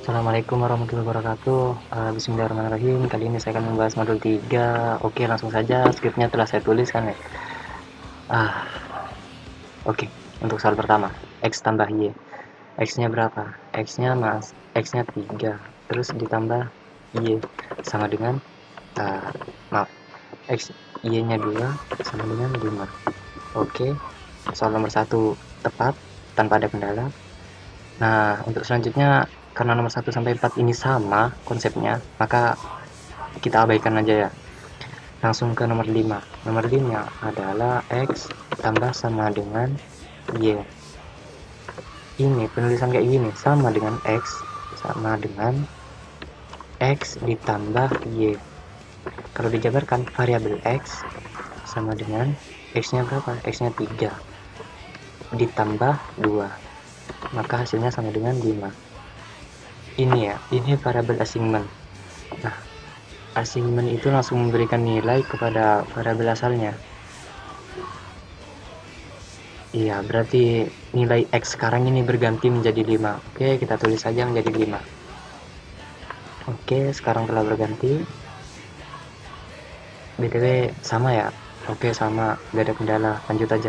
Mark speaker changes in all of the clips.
Speaker 1: Assalamualaikum warahmatullahi wabarakatuh. Bismillahirrahmanirrahim. Kali ini saya akan membahas modul 3. Oke, langsung saja. Skripnya telah saya tulis kan ya. Ah, oke. Untuk soal pertama, X tambah Y. X-nya berapa? X-nya 3. Terus ditambah Y sama dengan maaf. Y-nya 2 sama dengan 5. Oke. Soal nomor 1 tepat tanpa ada kendala. Nah, untuk selanjutnya karena nomor 1 sampai 4 ini sama konsepnya, maka kita abaikan aja ya. Langsung ke nomor 5. Nomor 5 adalah X tambah sama dengan Y. Ini penulisan kayak gini, sama dengan X sama dengan X ditambah Y. Kalau dijabarkan variabel X sama dengan X-nya berapa? X-nya 3 ditambah 2. Maka hasilnya sama dengan 5. Ini ya, ini variabel assignment. Nah, assignment itu langsung memberikan nilai kepada variabel asalnya. Iya, berarti nilai X sekarang ini berganti menjadi 5. Oke, kita tulis saja menjadi 5. Oke, sekarang telah berganti. BTW sama ya? Oke, sama, gak ada kendala. Lanjut aja.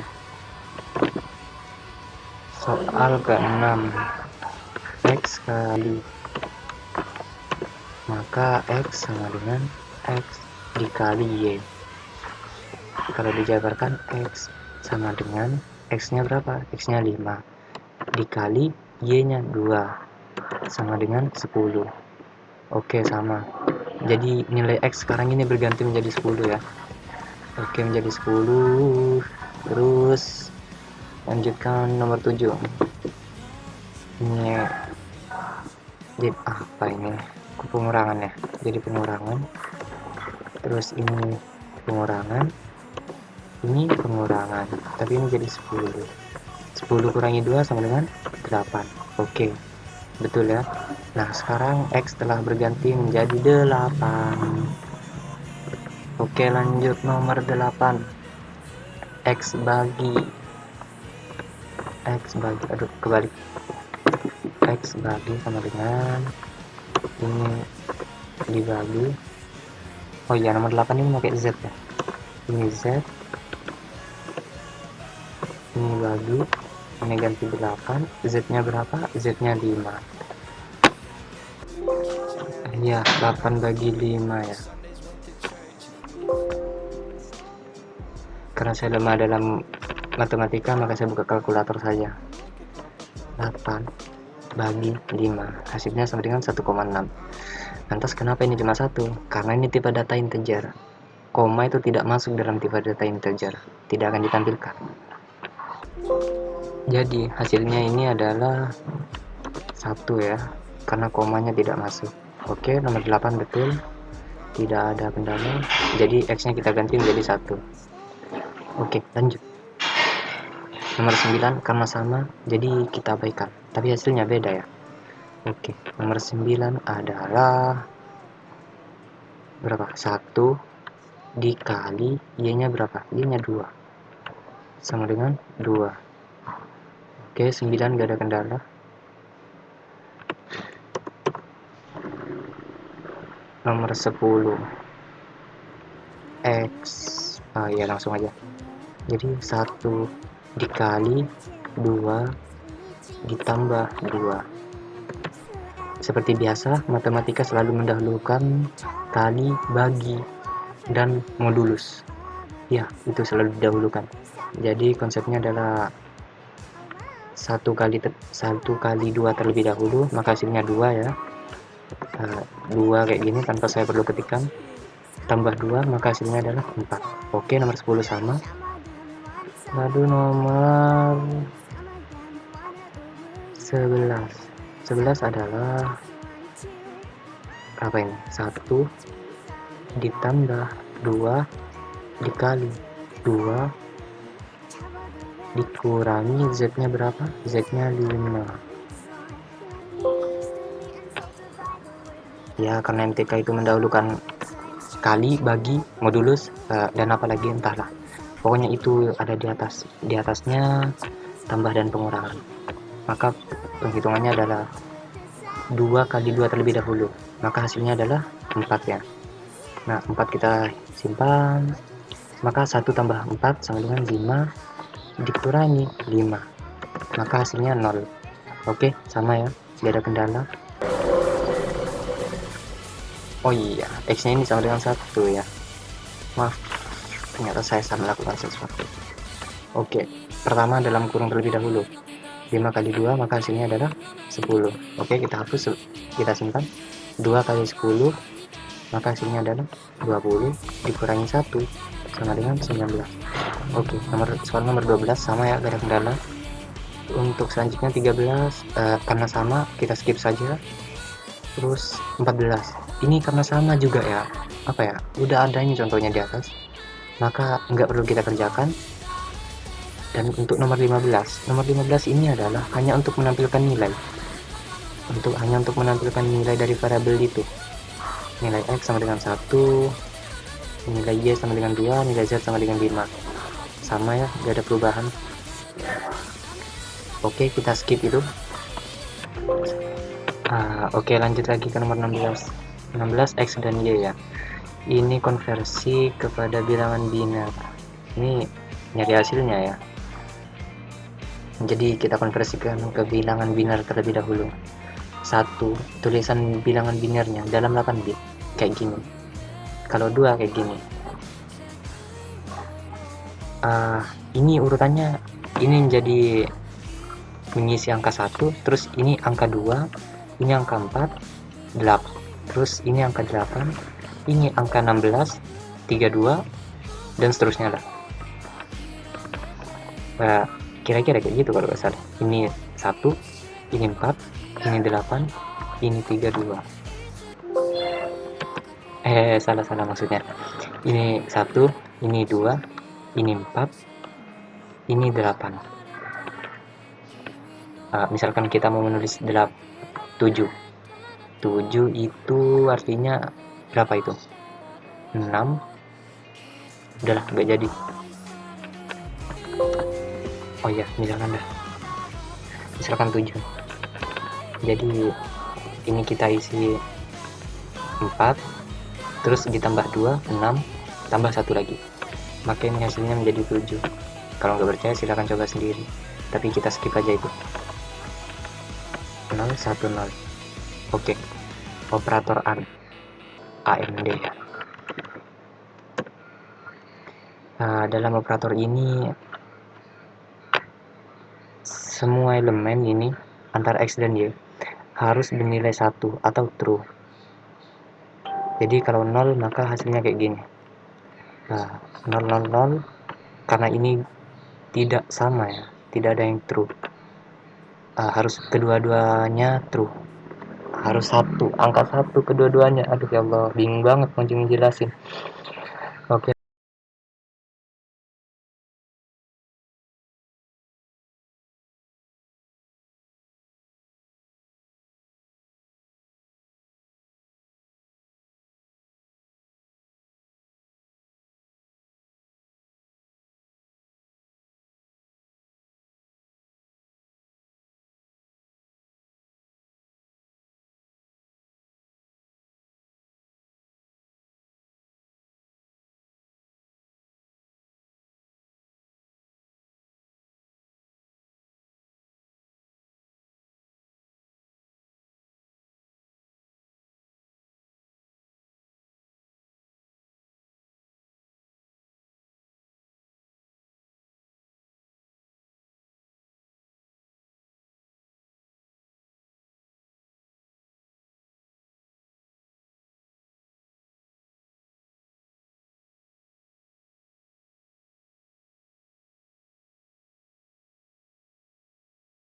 Speaker 1: Soal ke-6. X kali, maka X sama dengan X dikali Y. Kalau dijabarkan X sama dengan X-nya berapa? X-nya 5 dikali Y-nya 2 sama dengan 10. Oke, sama. Jadi nilai X sekarang ini berganti menjadi 10 ya. Oke, menjadi 10. Terus lanjutkan nomor 7. Ini jadi apa ini? Pengurangan ya. Jadi pengurangan. Terus ini pengurangan. Ini pengurangan. Tapi ini jadi 10. 10 kurangi 2 sama dengan 8. Oke. Betul ya. Nah, sekarang X telah berganti menjadi 8. Oke, lanjut nomor 8. X bagi, aduh, kebalik. X bagi sama dengan ini dibagi. Oh iya, nomor 8 ini pakai Z ya. Ini Z. Ini bagi. Ini ganti 8. Z-nya berapa? Z-nya 5. Iya, 8 bagi 5 ya. Karena saya lemah dalam matematika, maka saya buka kalkulator saja. 8 bagi 5, hasilnya sama dengan 1,6. Lantas kenapa ini cuma 1? Karena ini tipe data integer. Koma itu tidak masuk dalam tipe data integer, tidak akan ditampilkan. Jadi hasilnya ini adalah 1 ya, karena komanya tidak masuk. Oke, nomor 8 betul, tidak ada kendala. Jadi X nya kita ganti menjadi 1. Oke, lanjut. Nomor 9 karena sama, jadi kita abaikan, tapi hasilnya beda ya. Oke, nomor 9 adalah berapa? 1 dikali Y-nya berapa? Y-nya 2 sama dengan 2. Oke, 9 gak ada kendala. Nomor 10 X, ya langsung aja. Jadi 1 dikali 2 ditambah 2. Seperti biasa, matematika selalu mendahulukan kali, bagi, dan modulus. Ya, itu selalu didahulukan. Jadi konsepnya adalah 1 kali 2 terlebih dahulu, maka hasilnya 2 ya. 2 kayak gini tanpa saya perlu ketikkan. Tambah 2, maka hasilnya adalah 4. Oke, nomor 10 sama. Lalu nomor 11 adalah apa ini? 1 ditambah 2 dikali 2 dikurangi Z-nya berapa? Z-nya 5. Ya, karena MTK itu mendahulukan kali, bagi, modulus, dan apa lagi entahlah. Pokoknya itu ada di atas. Di atasnya tambah dan pengurangan. Maka penghitungannya adalah 2 kali 2 terlebih dahulu, maka hasilnya adalah 4 ya. Nah, 4 kita simpan, maka 1 tambah 4 sama dengan 5 dikurangi 5, maka hasilnya 0. Oke, sama ya, tidak ada kendala. Oh iya, X-nya ini sama dengan 1 ya. Maaf, ternyata saya salah melakukan sesuatu. Oke, pertama dalam kurung terlebih dahulu. 5 kali 2 maka hasilnya adalah 10. Oke, kita hapus, kita simpan. 2 kali 10 maka hasilnya adalah 20 dikurangi 1 sama dengan 19. Oke, soal nomor 12 sama ya, gak ada kendala. Untuk selanjutnya 13 karena sama kita skip saja. Terus 14 ini karena sama juga ya, apa ya, udah ada ini contohnya di atas, maka nggak perlu kita kerjakan. Dan untuk nomor 15 ini adalah hanya untuk menampilkan nilai, hanya untuk menampilkan nilai dari variabel itu. Nilai X sama dengan 1, nilai Y sama dengan 2, nilai Z sama dengan 5. Sama ya, gak ada perubahan. Oke, kita skip itu. Oke, lanjut lagi ke nomor 16. X dan Y ya. Ini konversi kepada bilangan biner. Ini nyari hasilnya ya. Jadi kita konversikan ke bilangan biner terlebih dahulu. 1, tulisan bilangan binernya dalam 8 bit kayak gini. Kalau 2 kayak gini. Ini urutannya, ini jadi mengisi angka 1, terus ini angka 2, ini angka 4, 8, terus ini angka 8, ini angka 16, 32, dan seterusnya lah. Kira-kira kayak gitu kalau nggak salah. Ini 1, ini 4, ini 8, ini 32. Salah maksudnya. Ini 1, ini 2, ini 4, ini 8. Misalkan kita mau menulis 7 itu artinya berapa itu? 6. Udahlah, nggak jadi. Oh iya, misalkan 7. Jadi ini kita isi 4, terus ditambah 2, 6, tambah 1 lagi, maka ini hasilnya menjadi 7. Kalau nggak percaya silahkan coba sendiri, tapi kita skip aja itu. 0, 1, 0. Oke, operator AND ya. Dalam operator ini semua elemen ini antara X dan Y harus bernilai 1 atau true. Jadi kalau 0 maka hasilnya kayak gini. 0, 0, 0, karena ini tidak sama ya, tidak ada yang true. Harus kedua-duanya true, harus 1, angka 1 kedua-duanya. Aduh ya Allah, bingung banget mau jelasin. Oke.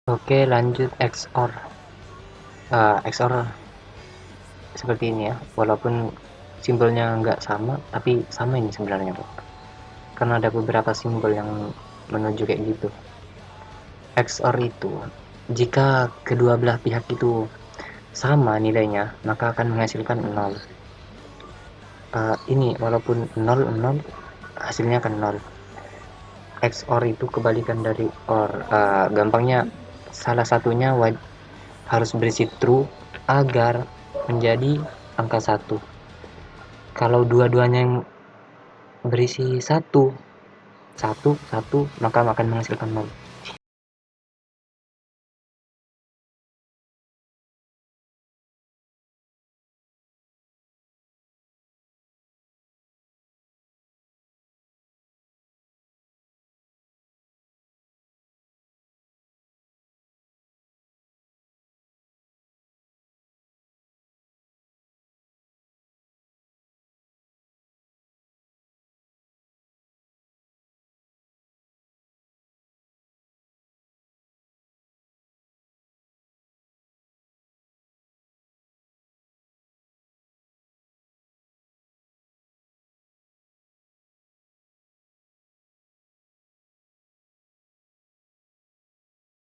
Speaker 1: Oke, lanjut XOR. XOR seperti ini ya, walaupun simbolnya nggak sama, tapi sama ini sebenarnya kok, karena ada beberapa simbol yang menuju kayak gitu. XOR itu jika kedua belah pihak itu sama nilainya, maka akan menghasilkan 0. Ini walaupun 0, 0, hasilnya akan 0. XOR itu kebalikan dari OR. Gampangnya salah satunya harus berisi true agar menjadi angka 1. Kalau dua-duanya yang berisi 1, 1, 1, maka akan menghasilkan 0.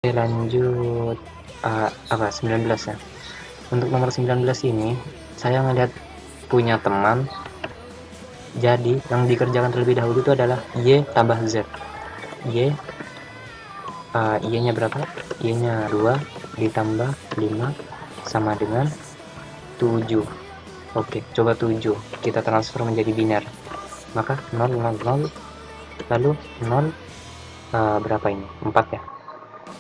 Speaker 1: Oke, lanjut apa 19 ya. Untuk nomor 19 ini saya ngeliat punya teman, jadi yang dikerjakan terlebih dahulu itu adalah Y tambah Z. Y nya berapa? Y nya 2 ditambah 5 sama dengan 7. Oke, coba 7 kita transfer menjadi biner, maka 0, 0, 0, lalu 0, berapa ini? 4 ya.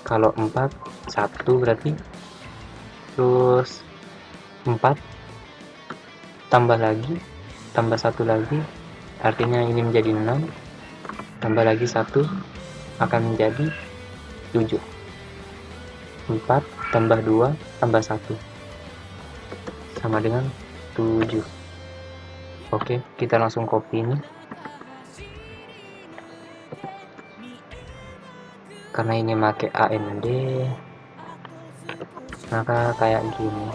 Speaker 1: Kalau 4, 1 berarti, terus 4 tambah lagi, tambah 1 lagi, artinya ini menjadi 6, tambah lagi 1 akan menjadi 7. 4 tambah 2 tambah 1 sama dengan 7. Oke, kita langsung copy ini. Karena ini pakai AND, maka kayak gini.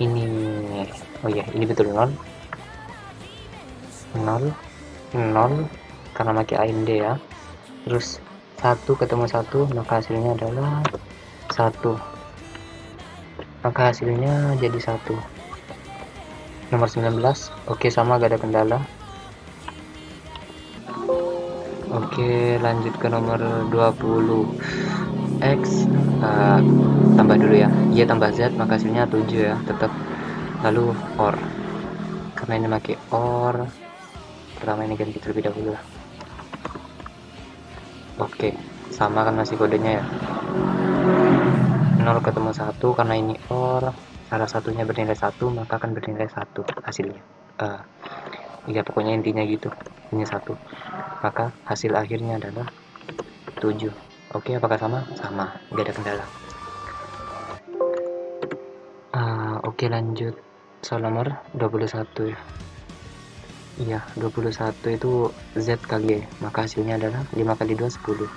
Speaker 1: Ini, oh iya, ini betul 0, 0, 0, karena pakai AND ya. Terus 1 ketemu 1, maka hasilnya adalah 1. Maka hasilnya jadi 1. Nomor 19, oke, sama, gak ada kendala. Oke, lanjut ke nomor 20. X tambah dulu ya, Y tambah Z, maka hasilnya 7 ya, tetap. Lalu OR, karena ini pakai OR, pertama ini ganti terlebih dahulu. Oke, sama kan masih kodenya ya. 0 ketemu 1, karena ini OR, salah satunya bernilai 1, maka akan bernilai 1 hasilnya. Ya pokoknya intinya gitu, ini 1, maka hasil akhirnya adalah 7. Oke, apakah sama? Sama, gak ada kendala. Oke, lanjut soal nomor 21 ya. Iya, 21 itu Z kali Y, maka hasilnya adalah 5 kali 2, 10.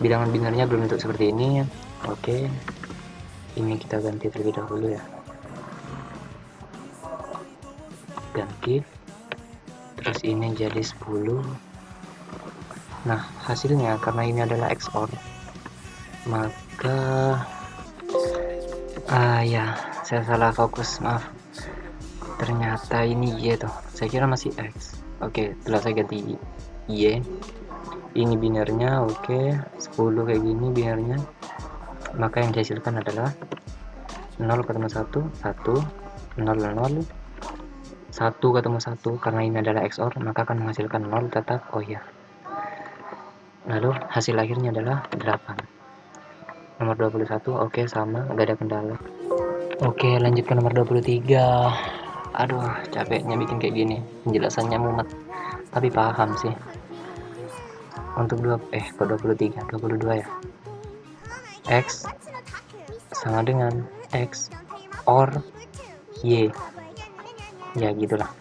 Speaker 1: Bilangan binernya belum bentuk seperti ini. Oke, ini kita ganti terlebih dahulu ya. Ganti. Terus ini jadi 10. Nah, hasilnya karena ini adalah XOR, maka ya, saya salah fokus, maaf. Ternyata ini Y tuh, saya kira masih X. Oke, setelah saya ganti Y, ini binernya, oke, 10 kayak gini binernya, maka yang dihasilkan adalah 0 ketemu 1, 1, 0, 0, 1 ketemu 1, karena ini adalah XOR, maka akan menghasilkan 0 tetap, oh ya. Lalu hasil akhirnya adalah 8. Nomor 21, oke, sama, gak ada kendala. Oke, lanjut ke nomor 23. Aduh, capeknya bikin kayak gini, penjelasannya mumet, tapi paham sih. Untuk 23, 22 ya. X sama dengan X or Y, ya gitulah.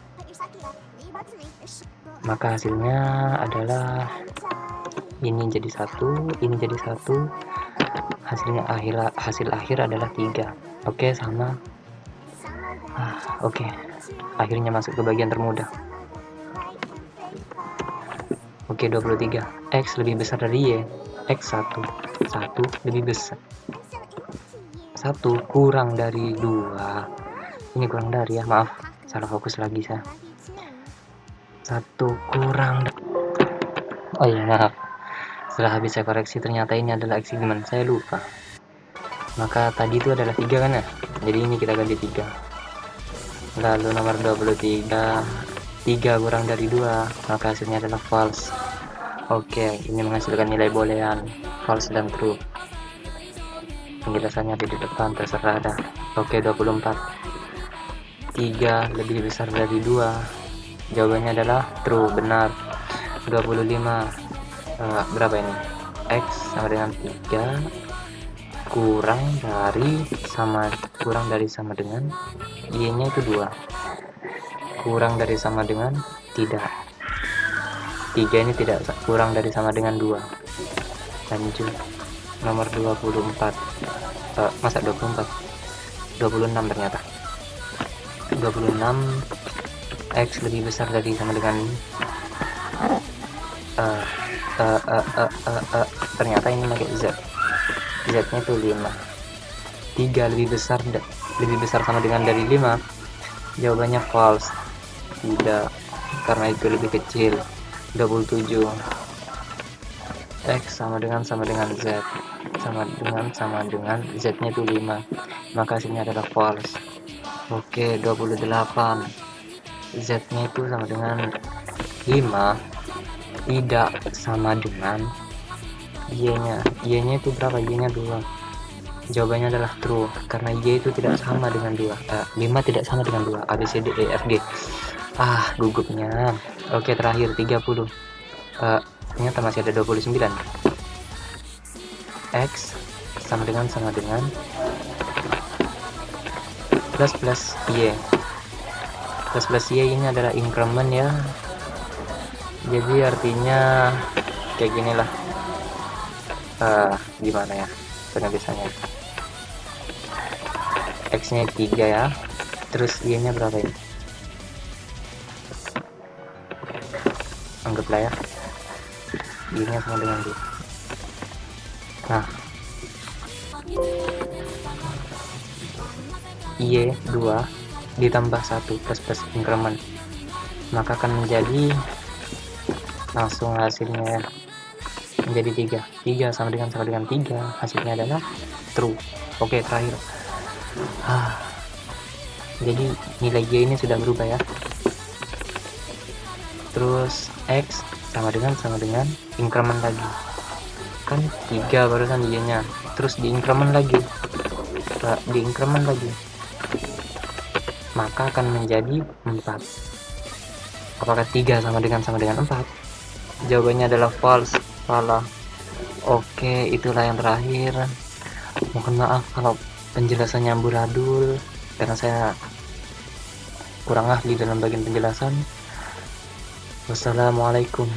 Speaker 1: Maka hasilnya adalah ini jadi 1, ini jadi 1, hasilnya hasil akhir adalah 3. Oke, sama. Oke, akhirnya masuk ke bagian termudah. Oke, 23. X lebih besar dari Y. X 1 lebih besar, 1 kurang dari 2. Ini kurang dari ya, maaf, salah fokus lagi saya. 1 kurang, oh iya, maaf. Setelah habis saya koreksi, ternyata ini adalah X gimana, saya lupa. Maka tadi itu adalah 3 kan ya, jadi ini kita ganti 3. Lalu nomor 23, 3 kurang dari 2, maka hasilnya adalah false. Oke, ini menghasilkan nilai boolean false dan true. Penjelasannya di depan, terserah dah. Oke, 24, 3 lebih besar dari 2, jawabannya adalah true, benar. 25, berapa ini? X sama dengan 3 kurang dari sama dengan Y nya itu 2, kurang dari sama dengan tidak. 3 ini tidak kurang dari sama dengan 2. Lanjut nomor 24, masa 24, 26 ternyata. 26, X lebih besar dari sama dengan ternyata ini pakai Z nya itu 5. 3 lebih besar sama dengan dari 5, jawabannya false, tidak, karena itu lebih kecil. 27, X sama dengan Z Z nya itu 5, maka hasilnya adalah false. Oke, 28, Z nya itu sama dengan 5, tidak sama dengan Y nya itu berapa? Y nya 2, jawabannya adalah true, karena Y itu tidak sama dengan 2. 5 tidak sama dengan 2. A, B, C, D, E, F, G. Gugupnya. Oke, terakhir 30, ternyata masih ada 29. X sama dengan plus Y. Plus Y ini adalah increment ya, jadi artinya kayak gini lah. Gimana ya penulisannya? X nya 3 ya, terus Y nya berapa ini? Anggaplah ya Y nya sama dengan 2. Nah, Y 2 ditambah 1 plus increment, maka akan menjadi langsung hasilnya menjadi 3 sama dengan 3, hasilnya adalah true. Oke, terakhir, jadi nilai Y ini sudah berubah ya. Terus X sama dengan increment lagi, kan 3 barusan Y nya, terus di increment lagi, maka akan menjadi 4. Apakah 3 sama dengan 4? Jawabannya adalah false, salah. Oke, itulah yang terakhir. Mohon maaf kalau penjelasannya amburadul, karena saya kurang ahli dalam bagian penjelasan. Wassalamualaikum.